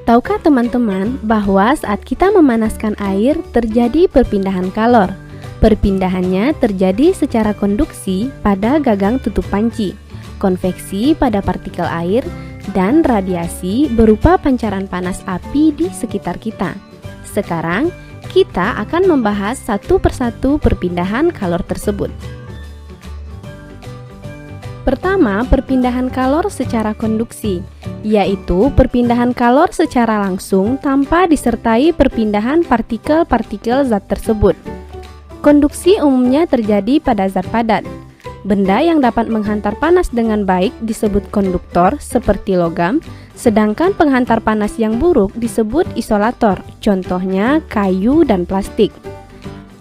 Tahukah teman-teman bahwa saat kita memanaskan air terjadi perpindahan kalor? Perpindahannya terjadi secara konduksi pada gagang tutup panci, konveksi pada partikel air, dan radiasi berupa pancaran panas api di sekitar kita. Sekarang, kita akan membahas satu persatu perpindahan kalor tersebut. Pertama, perpindahan kalor secara konduksi, yaitu perpindahan kalor secara langsung tanpa disertai perpindahan partikel-partikel zat tersebut. Konduksi umumnya terjadi pada zat padat. Benda yang dapat menghantar panas dengan baik disebut konduktor seperti logam, sedangkan penghantar panas yang buruk disebut isolator, contohnya kayu dan plastik.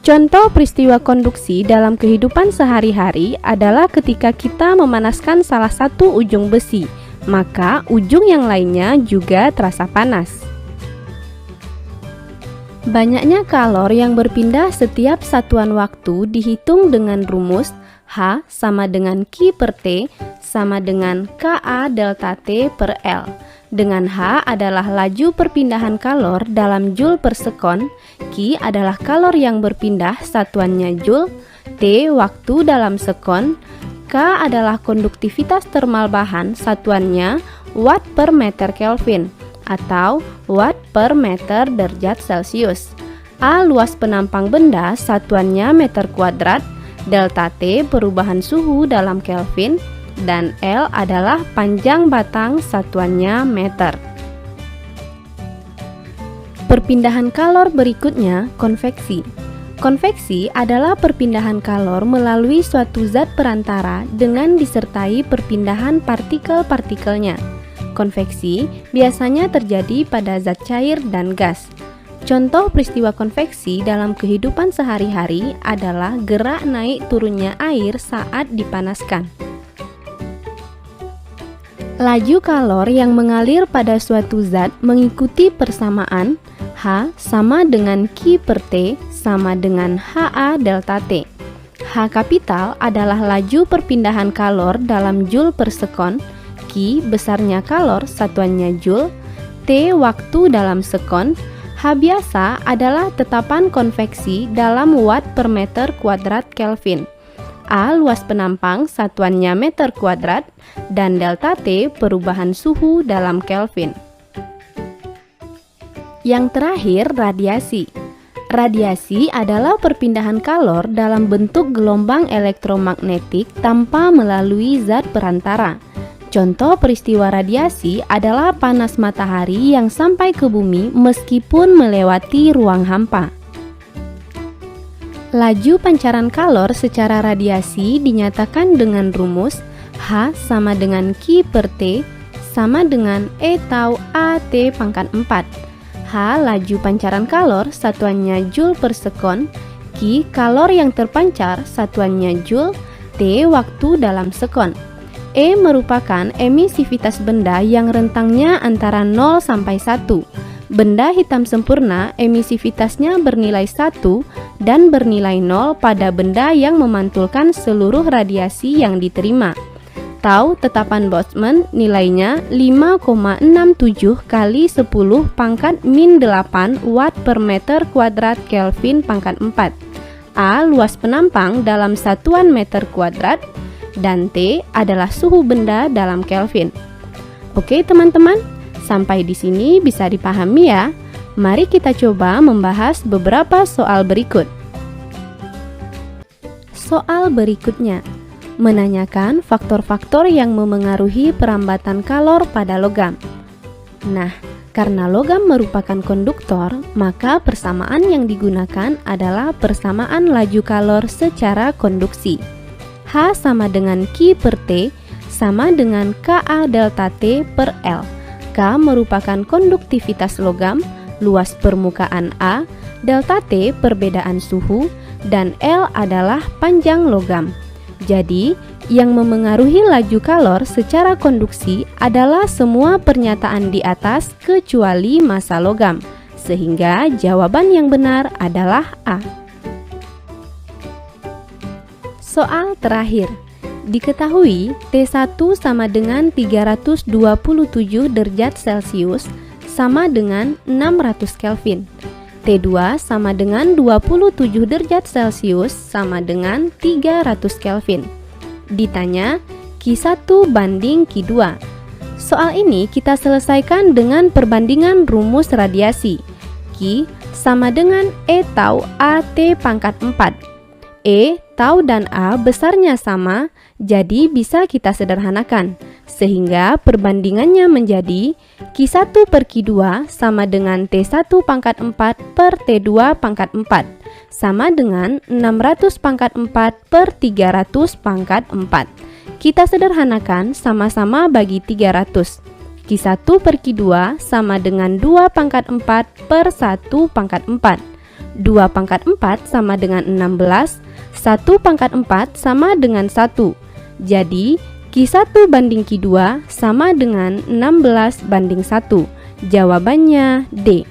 Contoh peristiwa konduksi dalam kehidupan sehari-hari adalah ketika kita memanaskan salah satu ujung besi, maka ujung yang lainnya juga terasa panas. Banyaknya kalor yang berpindah setiap satuan waktu dihitung dengan rumus H sama dengan Q per T sama dengan Ka delta T per L. Dengan H adalah laju perpindahan kalor dalam Joule per sekon, Q adalah kalor yang berpindah satuannya Joule, T waktu dalam sekon, K adalah konduktivitas termal bahan satuannya Watt per meter Kelvin atau Watt per meter derajat Celcius. A luas penampang benda satuannya meter kuadrat, delta T perubahan suhu dalam Kelvin, dan L adalah panjang batang satuannya meter. Perpindahan kalor berikutnya, konveksi. Konveksi adalah perpindahan kalor melalui suatu zat perantara dengan disertai perpindahan partikel-partikelnya. Konveksi biasanya terjadi pada zat cair dan gas. Contoh peristiwa konveksi dalam kehidupan sehari-hari adalah gerak naik turunnya air saat dipanaskan. Laju kalor yang mengalir pada suatu zat mengikuti persamaan H sama dengan Q per T sama dengan Ha delta T. H kapital adalah laju perpindahan kalor dalam Joule per sekon, Q besarnya kalor satuannya Joule, T waktu dalam sekon, H biasa adalah tetapan konveksi dalam Watt per meter kuadrat Kelvin, A luas penampang satuannya meter kuadrat, dan delta T perubahan suhu dalam Kelvin. Yang terakhir, radiasi. Radiasi adalah perpindahan kalor dalam bentuk gelombang elektromagnetik tanpa melalui zat perantara. Contoh peristiwa radiasi adalah panas matahari yang sampai ke bumi meskipun melewati ruang hampa. Laju pancaran kalor secara radiasi dinyatakan dengan rumus H sama dengan Q per T sama dengan E tau AT pangkat 4. H laju pancaran kalor satuannya Joule per sekon, Q kalor yang terpancar satuannya Joule, T waktu dalam sekon. E merupakan emisivitas benda yang rentangnya antara 0 sampai 1. Benda hitam sempurna emisivitasnya bernilai 1 dan bernilai 0 pada benda yang memantulkan seluruh radiasi yang diterima. Tau tetapan Boltzmann nilainya 5,67 kali 10 pangkat min 8 Watt per meter kuadrat Kelvin pangkat 4. A luas penampang dalam satuan meter kuadrat, dan T adalah suhu benda dalam Kelvin. Oke teman-teman, sampai di sini bisa dipahami ya. Mari kita coba membahas beberapa soal berikut. Soal berikutnya menanyakan faktor-faktor yang memengaruhi perambatan kalor pada logam. Nah, karena logam merupakan konduktor, maka persamaan yang digunakan adalah persamaan laju kalor secara konduksi. H sama dengan Q per T sama dengan Ka delta T per L. K merupakan konduktivitas logam, luas permukaan A, delta T perbedaan suhu, dan L adalah panjang logam. Jadi, yang memengaruhi laju kalor secara konduksi adalah semua pernyataan di atas kecuali massa logam, sehingga jawaban yang benar adalah A. Soal terakhir, diketahui T1 sama dengan 327 derajat Celcius, sama dengan 600 Kelvin. T2 sama dengan 27 derajat Celcius sama dengan 300 Kelvin. Ditanya Q1 banding Q2. Soal ini kita selesaikan dengan perbandingan rumus radiasi. Q sama dengan E tau AT pangkat 4. E, tau dan A besarnya sama, jadi bisa kita sederhanakan. Sehingga perbandingannya menjadi Q1 per Q2 sama dengan T1 pangkat 4 per T2 pangkat 4 sama dengan 600 pangkat 4 per 300 pangkat 4. Kita sederhanakan sama-sama bagi 300. Q1 per Q2 sama dengan 2 pangkat 4 per 1 pangkat 4. 2 pangkat 4 sama dengan 16, 1 pangkat 4 sama dengan 1. Jadi, Q1 banding Q2 sama dengan 16 banding 1. Jawabannya D.